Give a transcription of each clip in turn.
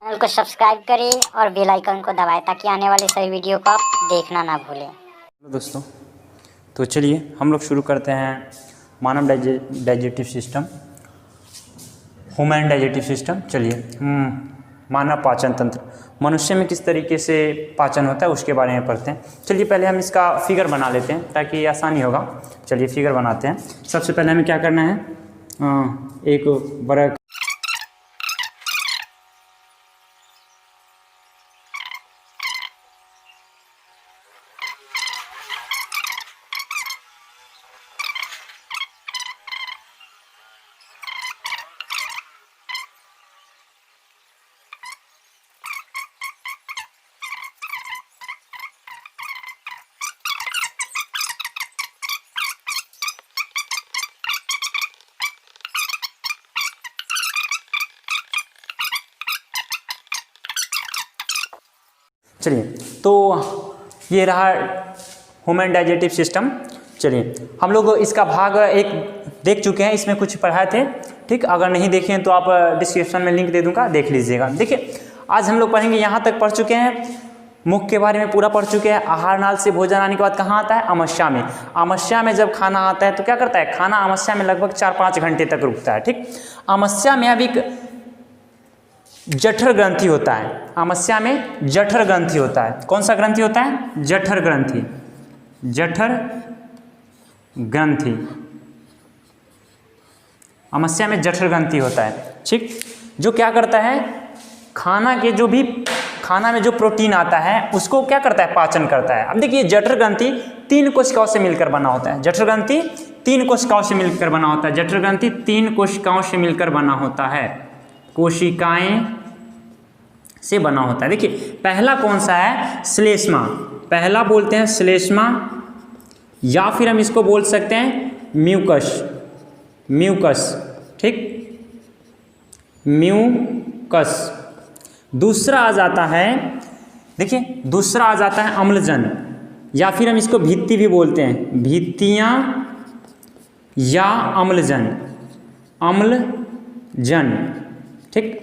Channel को subscribe करें और बेल आइकन को दबाएं ताकि आने वाले सभी वीडियो को आप देखना ना भूलें। दोस्तों, तो चलिए हम लोग शुरू करते हैं मानव digestive system, human digestive system. चलिए मानव पाचन तंत्र, मनुष्य में किस तरीके से पाचन होता है उसके बारे में पढ़ते हैं। चलिए पहले हम इसका फिगर बना लेते हैं ताकि आसानी होगा। चलिए फिगर बनाते हैं। सबसे पहले हमें क्या करना है, एक बड़ा चलिए तो ये रहा ह्यूमन डाइजेस्टिव सिस्टम। चलिए हम लोग इसका भाग एक देख चुके हैं, इसमें कुछ पढ़ाए थे। ठीक, अगर नहीं देखे हैं तो आप डिस्क्रिप्शन में लिंक दे दूंगा, देख लीजिएगा। देखिए आज हम लोग पढ़ेंगे, यहाँ तक पढ़ चुके हैं, मुख के बारे में पूरा पढ़ चुके हैं। आहार नाल से भोजन आने के बाद कहाँ आता है, आमाशय में। आमाशय में जब खाना आता है तो क्या करता है, खाना आमाशय में लगभग 4-5 घंटे तक रुकता है। ठीक, आमाशय में अभी जठर ग्रंथि होता है। आमाशय में जठर ग्रंथि होता है। कौन सा ग्रंथि होता है, जठर ग्रंथि। जठर ग्रंथि, आमाशय में जठर ग्रंथि होता है। ठीक, जो क्या करता है, खाना में जो प्रोटीन आता है उसको क्या करता है, पाचन करता है। अब देखिए जठर ग्रंथि 3 कोशिकाओं से मिलकर बना होता है। जठर ग्रंथि 3 कोशिकाओं से मिलकर बना होता है। जठर ग्रंथि 3 कोशिकाओं से मिलकर बना होता है, कोशिकाएं से बना होता है। देखिए पहला कौन सा है, श्लेष्मा। पहला बोलते हैं श्लेष्मा, या फिर हम इसको बोल सकते हैं म्यूकस। म्यूकस, ठीक, म्यूकस। दूसरा आ जाता है, देखिए दूसरा आ जाता है अम्लजन, या फिर हम इसको भित्ति भी बोलते हैं, भित्तियां या अम्लजन। अम्लजन, ठीक,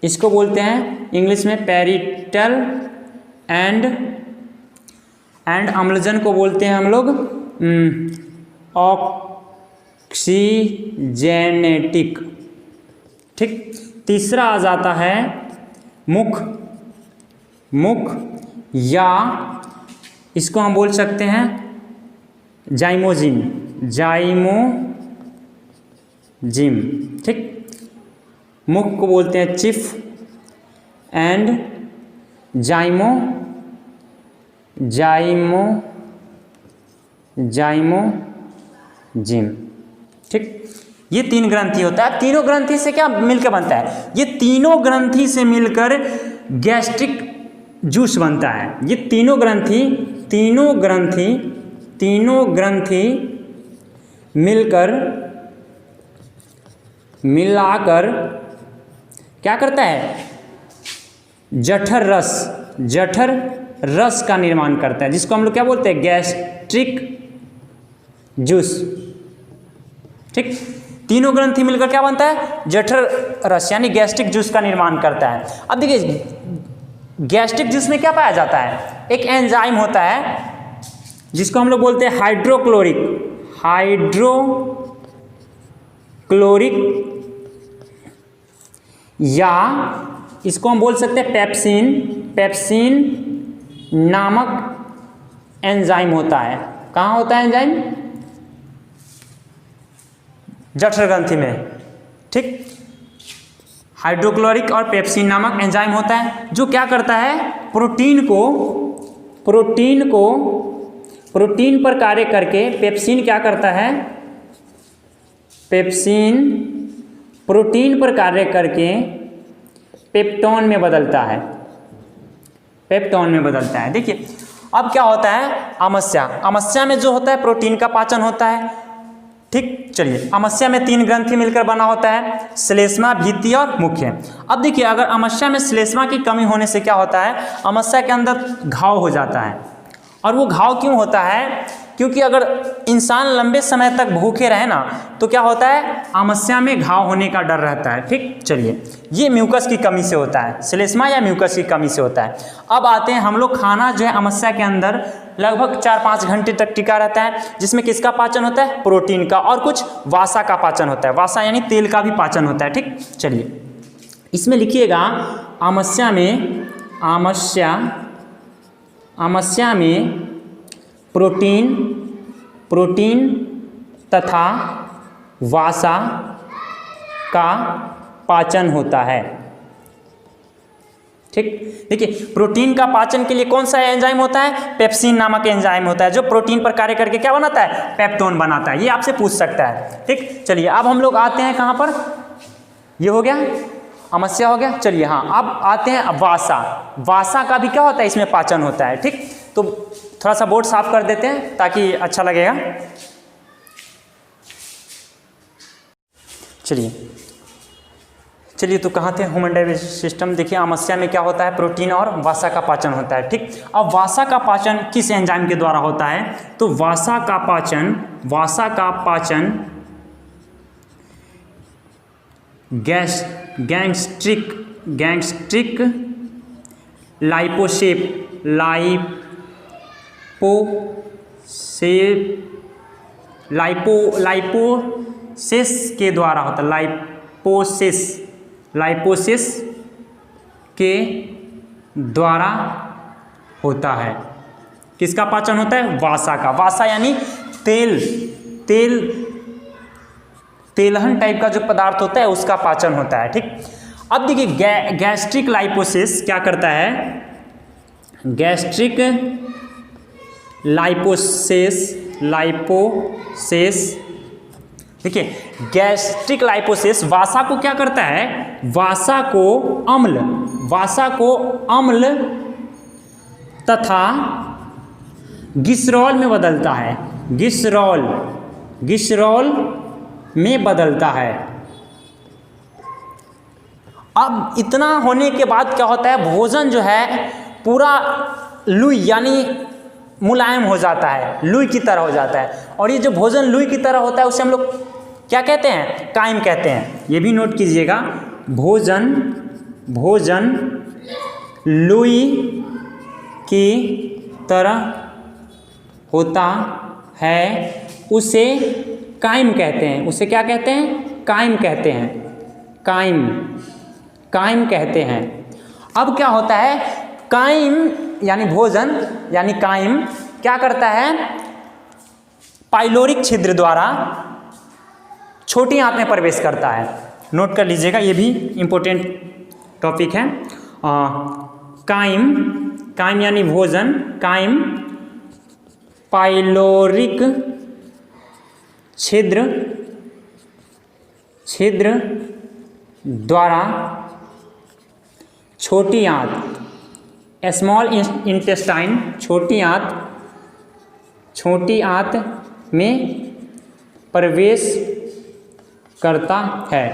इसको बोलते हैं इंग्लिश में पैरिटल एंड अम्लजन को बोलते हैं हम लोग ऑक्सीजेनेटिक। ठीक, तीसरा आ जाता है मुख। मुख, या इसको हम बोल सकते हैं जाइमोजिम। जाइमोजिम, ठीक, मुख को बोलते हैं चिफ एंड जाइमोजिम। ठीक, ये 3 ग्रंथि होता है। तीनों ग्रंथि से क्या मिलकर बनता है, ये तीनों ग्रंथि से मिलकर गैस्ट्रिक जूस बनता है। ये तीनों ग्रंथि मिलाकर क्या करता है, जठर रस का निर्माण करता है, जिसको हम लोग क्या बोलते हैं, गैस्ट्रिक जूस। ठीक, तीनों ग्रंथि मिलकर क्या बनता है, जठर रस यानी गैस्ट्रिक जूस का निर्माण करता है। अब देखिए गैस्ट्रिक जूस में क्या पाया जाता है, एक एंजाइम होता है जिसको हम लोग बोलते हैं हाइड्रोक्लोरिक, या इसको हम बोल सकते हैं पेप्सिन नामक एंजाइम होता है। कहाँ होता है एंजाइम, जठर ग्रंथि में। ठीक, हाइड्रोक्लोरिक और पेप्सिन नामक एंजाइम होता है, जो क्या करता है, प्रोटीन पर कार्य करके पेप्सिन क्या करता है, पेप्सिन प्रोटीन पर कार्य करके पेप्टोन में बदलता है। देखिए अब क्या होता है, आमाशय में जो होता है प्रोटीन का पाचन होता है। ठीक, चलिए आमाशय में 3 ग्रंथि मिलकर बना होता है, श्लेष्मा, भित्ति और मुख्य। अब देखिए अगर आमाशय में श्लेष्मा की कमी होने से क्या होता है, आमाशय के अंदर घाव हो जाता है। और वो घाव क्यों होता है, क्योंकि अगर इंसान लंबे समय तक भूखे रहे ना तो क्या होता है, आमाशय में घाव होने का डर रहता है। ठीक, चलिए, ये म्यूकस की कमी से होता है, श्लेष्मा या म्यूकस की कमी से होता है। अब आते हैं हम लोग, खाना जो है आमाशय के अंदर लगभग 4-5 घंटे तक टिका रहता है, जिसमें किसका पाचन होता है, प्रोटीन का, और कुछ वासा का पाचन होता है। वासा यानी तेल का भी पाचन होता है। ठीक, चलिए इसमें लिखिएगा आमाशय में प्रोटीन तथा वासा का पाचन होता है। ठीक, देखिए प्रोटीन का पाचन के लिए कौन सा एंजाइम होता है, पेप्सिन नामक एंजाइम होता है, जो प्रोटीन पर कार्य करके क्या बनाता है, पेप्टोन बनाता है। ये आपसे पूछ सकता है। ठीक, चलिए अब हम लोग आते हैं कहाँ पर, ये हो गया आमाशय हो गया। चलिए हाँ, अब आते हैं वासा। वासा का भी क्या होता है, इसमें पाचन होता है। ठीक, तो थोड़ा सा बोर्ड साफ कर देते हैं ताकि अच्छा लगेगा। चलिए तो कहाँ थे, ह्यूमन डाइजेस्टिव सिस्टम। देखिए आमाशय में क्या होता है, प्रोटीन और वासा का पाचन होता है। ठीक, अब वासा का पाचन किस एंजाइम के द्वारा होता है, तो वासा का पाचन गैस्ट्रिक लाइपोसिस के द्वारा होता है। लाइपोसिस के द्वारा होता है। किसका पाचन होता है, वासा का। वासा यानी तेलहन टाइप का जो पदार्थ होता है उसका पाचन होता है। ठीक, अब देखिए गैस्ट्रिक लाइपोसिस क्या करता है, गैस्ट्रिक लाइपोसिस देखिए गैस्ट्रिक लाइपोसिस वासा को क्या करता है, वासा को अम्ल तथा ग्लिसरॉल में बदलता है। ग्लिसरॉल में बदलता है। अब इतना होने के बाद क्या होता है, भोजन जो है पूरा लुई यानी मुलायम हो जाता है, लुई की तरह हो जाता है। और ये जो भोजन लुई की तरह होता है उसे हम लोग क्या कहते हैं, काइम कहते हैं। ये भी नोट कीजिएगा, भोजन लुई की तरह होता है उसे काइम कहते हैं। उसे क्या कहते हैं, काइम कहते हैं। काइम कहते हैं। अब क्या होता है, काइम यानी भोजन यानी काइम क्या करता है, पाइलोरिक छिद्र द्वारा छोटी आंत में प्रवेश करता है। नोट कर लीजिएगा, ये भी इम्पोर्टेंट टॉपिक है। काइम यानी भोजन, काइम पाइलोरिक छिद्र द्वारा छोटी आंत, स्मॉल इंटेस्टाइन, छोटी आंत में प्रवेश करता है।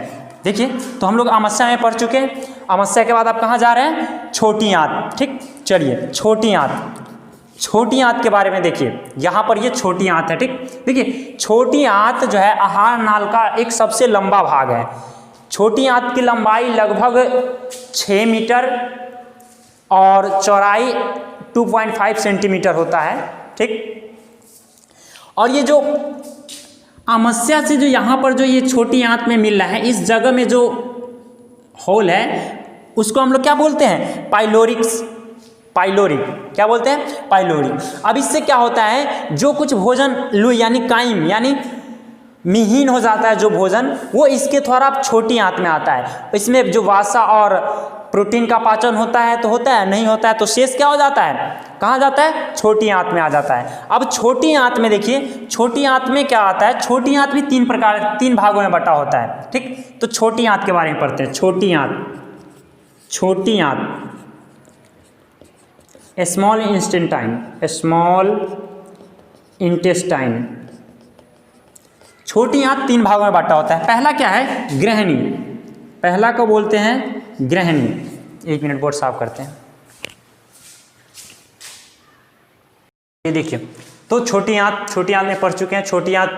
देखिए तो हम लोग आमाशय में पढ़ चुके हैं। आमाशय के बाद आप कहाँ जा रहे हैं, छोटी आंत। ठीक, चलिए छोटी आंत के बारे में देखिए। यहाँ पर ये छोटी आंत है। ठीक, देखिए छोटी आंत जो है आहार नाल का एक सबसे लंबा भाग है। छोटी आंत की लंबाई लगभग 6 मीटर और चौड़ाई 2.5 सेंटीमीटर होता है। ठीक, और ये जो आमाशय से जो यहाँ पर जो ये छोटी आंत में मिल रहा है, इस जगह में जो होल है उसको हम लोग क्या बोलते हैं, पाइलोरिक। क्या बोलते हैं, पाइलोरिक। अब इससे क्या होता है, जो कुछ भोजन लुई यानी काइम यानी मिहीन हो जाता है जो भोजन, वो इसके द्वारा छोटी आंत में आता है। इसमें जो वासा और प्रोटीन का पाचन होता है तो होता है, नहीं होता है तो शेष क्या हो जाता है, कहाँ जाता है, छोटी आंत में आ जाता है। अब छोटी आंत में देखिए, छोटी आंत में क्या आता है, छोटी आंत भी 3 भागों में बटा होता है। ठीक, तो छोटी आंत के बारे में पढ़ते हैं। छोटी आंत स्मॉल इंटेस्टाइन। छोटी आंत 3 भागों में बांटा होता है। पहला क्या है, ग्रहणी। पहला को बोलते हैं ग्रहणी। 1 मिनट बोर्ड साफ करते हैं। ये देखिए तो छोटी आंत में पढ़ चुके हैं। छोटी आंत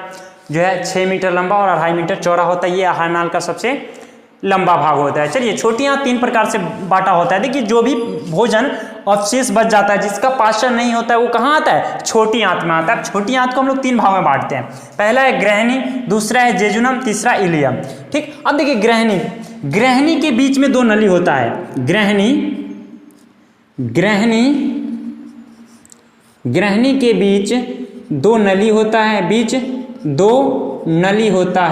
जो है 6 मीटर लंबा और 2.5 मीटर चौड़ा होता है। ये आहार नाल का सबसे लंबा भाग होता है। चलिए, छोटी आंत 3 प्रकार से बांटा होता है। देखिए, जो भी भोजन अवशेष बच जाता है, जिसका पाचन नहीं होता है, वो कहाँ आता है? छोटी आंत में आता है। छोटी आंत को हम लोग 3 भाग में बांटते हैं। पहला है ग्रहणी, दूसरा है जेजुनम, तीसरा इलियम। ठीक, अब देखिए ग्रहणी के बीच में 2 नली होता है। ग्रहणी के बीच 2 नली होता है। बीच 2 नली होता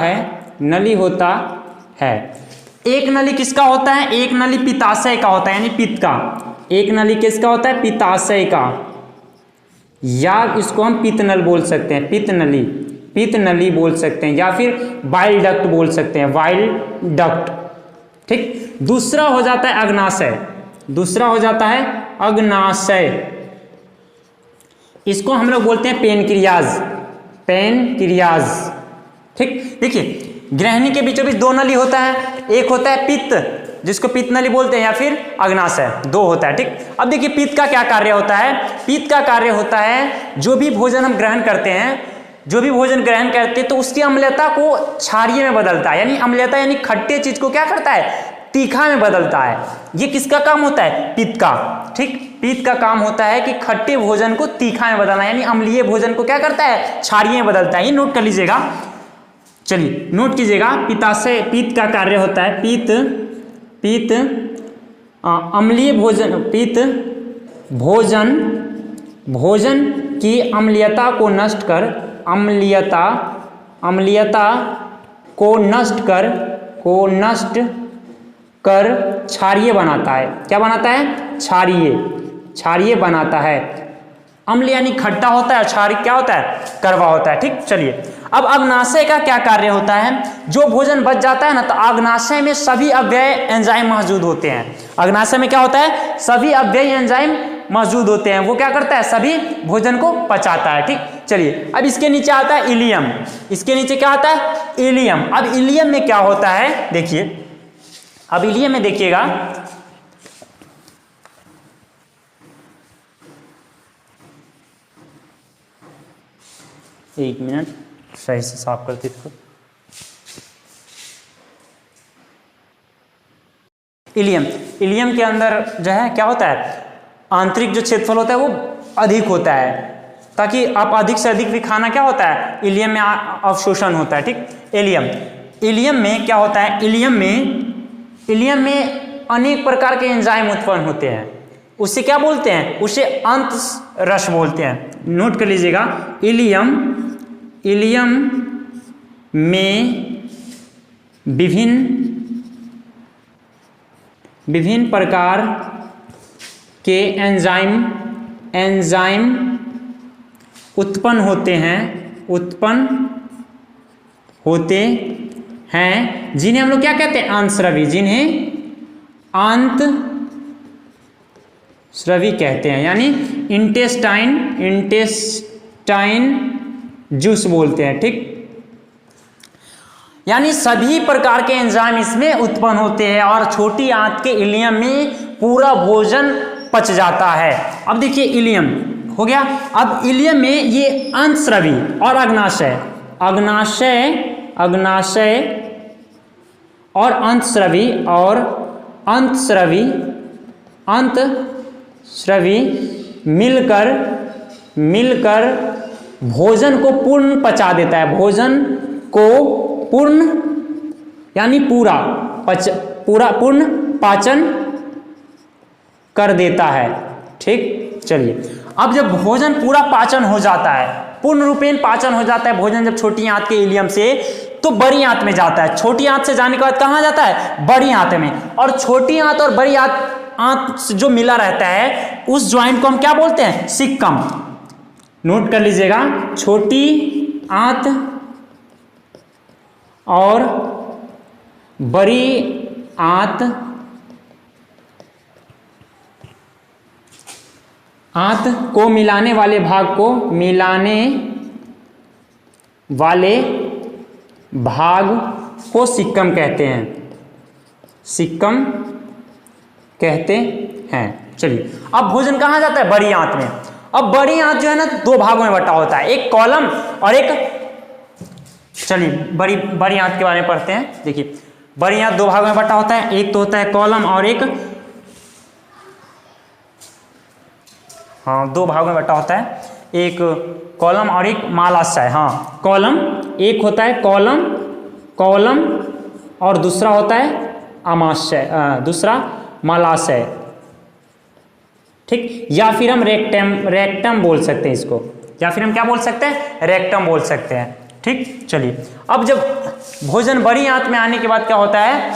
है। एक नली किसका होता है? एक नली पित्ताशय का होता है, यानी पित्त का। एक नली किसका होता है? पित्ताशय का, या इसको हम पित्त नल बोल सकते हैं। पित्त नली बोल सकते हैं, या फिर बाइल डक्ट बोल सकते हैं, बाइल डक्ट। ठीक, दूसरा हो जाता है अग्नाशय। इसको हम लोग बोलते हैं पेनक्रियाज। ठीक, देखिए ग्रहणी के बीचों बीच 2 नली होता है। एक होता है पित्त, जिसको पित्त नली बोलते हैं, या फिर अग्नाशय। 2 होता है। ठीक, अब देखिए पित्त का क्या कार्य होता है? पित्त का कार्य होता है, जो भी भोजन हम ग्रहण करते हैं तो उसकी अम्लता को क्षारीय में बदलता है। यानी अम्लता यानी खट्टे चीज को क्या करता है? तीखा में बदलता है। ये किसका काम होता है? पित्त का। ठीक, पित्त का काम होता है कि खट्टे भोजन को तीखा में बदलना, यानी अम्लीय भोजन को क्या करता है? क्षारीय में बदलता है। ये नोट कर लीजिएगा। चलिए नोट कीजिएगा, पित्ताशय, पित्त का कार्य होता है पित्त अम्लीय भोजन की अम्लीयता को नष्ट कर क्षारीय बनाता है। क्या बनाता है? क्षारीय बनाता है। अम्ल यानी खट्टा होता है, क्षारीय क्या होता है? कड़वा होता है। ठीक, चलिए अब अग्नाशय का क्या कार्य होता है? जो भोजन बच जाता है ना, तो अग्नाशय में सभी अव्यय एंजाइम मौजूद होते हैं। अग्नाशय में क्या होता है? सभी अव्यय एंजाइम मौजूद होते हैं। वो क्या करता है? सभी भोजन को पचाता है। ठीक, चलिए अब इसके नीचे आता है इलियम। इसके नीचे क्या आता है? इलियम। अब इलियम में क्या होता है? देखिए, अब इलियम में देखिएगा, एक मिनट सही से साफ करते इसको। इलियम के अंदर जो है क्या होता है? आंतरिक जो क्षेत्रफल होता है वो अधिक होता है, ताकि आप अधिक से अधिक भी खाना क्या होता है? इलियम में अवशोषण होता है। ठीक, इलियम में क्या होता है? इलियम में अनेक प्रकार के एंजाइम उत्पन्न होते हैं। उसे क्या बोलते हैं? उसे अंतरस बोलते हैं। नोट कर लीजिएगा, इलियम में विभिन्न प्रकार के एंजाइम उत्पन्न होते हैं, जिन्हें हम लोग क्या कहते हैं? अंतस्रवी कहते हैं, यानी इंटेस्टाइन जूस बोलते हैं। ठीक, यानी सभी प्रकार के एंजाइम इसमें उत्पन्न होते हैं और छोटी आंत के इलियम में पूरा भोजन पच जाता है। अब देखिए इलियम हो गया। अब इलियम में ये अंतस्रवी और अग्नाशय और अंतस्रवी मिलकर भोजन को पूर्ण पचा देता है। भोजन को पूर्ण यानी पूर्ण पाचन कर देता है। ठीक, चलिए अब जब भोजन पूरा पाचन हो जाता है, पूर्ण रूपेण पाचन हो जाता है भोजन जब छोटी आंत के इलियम से, तो बड़ी आंत में जाता है। छोटी आंत से जाने के बाद कहाँ जाता है? बड़ी आंत में। और छोटी आंत और बड़ी आंत जो मिला रहता है, उस ज्वाइंट को हम क्या बोलते हैं? सिक्कम। नोट कर लीजिएगा, छोटी आंत और बड़ी आंत को मिलाने वाले भाग को सिक्कम कहते हैं। चलिए अब भोजन कहाँ जाता है? बड़ी आंत में। अब बड़ी आंत जो है ना दो भागों में बटा होता है, एक कॉलम और एक, चलिए बड़ी आंत के बारे में पढ़ते हैं। देखिए बड़ी आंत दो भागों में बटा होता है, एक तो होता है कॉलम और एक, हाँ दो भागों में बटा होता है, एक कॉलम और एक मालाशय। हाँ कॉलम एक होता है कॉलम और दूसरा होता है आमाशय, दूसरा मालाशय, ठीक। या फिर हम रेक्टम बोल सकते हैं इसको, या फिर हम क्या बोल सकते हैं, रेक्टम बोल सकते हैं, ठीक। चलिए अब जब भोजन बड़ी आंत में आने के बाद क्या होता है,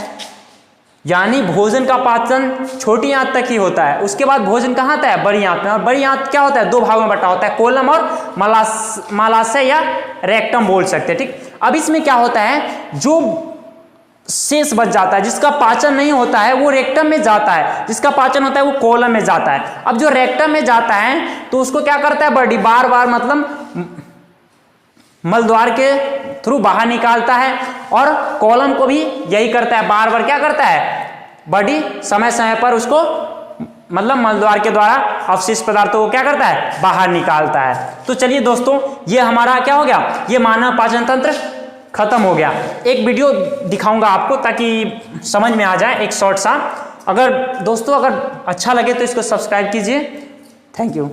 यानी भोजन का पाचन छोटी आंत तक ही होता है, उसके बाद भोजन कहाँ आता है, बड़ी आंत में। और बड़ी आंत क्या होता है, दो भागों में बटा होता है, कोलम और मालाशय या रेक्टम बोल सकते हैं, ठीक। अब इसमें क्या होता है, जो शेष बच जाता है, जिसका पाचन नहीं होता है वो रेक्टम में जाता है, जिसका पाचन होता है वो कोलम में जाता है। अब जो रेक्टम में जाता है तो उसको क्या करता है, बॉडी बार बार मतलब मलद्वार के थ्रू बाहर निकालता है, और कॉलम को भी यही करता है, बार बार क्या करता है, बॉडी समय समय पर उसको मतलब मलद्वार के द्वारा अवशिष्ट पदार्थों को क्या करता है, बाहर निकालता है। तो चलिए दोस्तों, ये हमारा क्या हो गया, ये मानव पाचन तंत्र खत्म हो गया। एक वीडियो दिखाऊंगा आपको ताकि समझ में आ जाए, एक शॉर्ट सा। अगर दोस्तों अगर अच्छा लगे तो इसको सब्सक्राइब कीजिए। Thank you.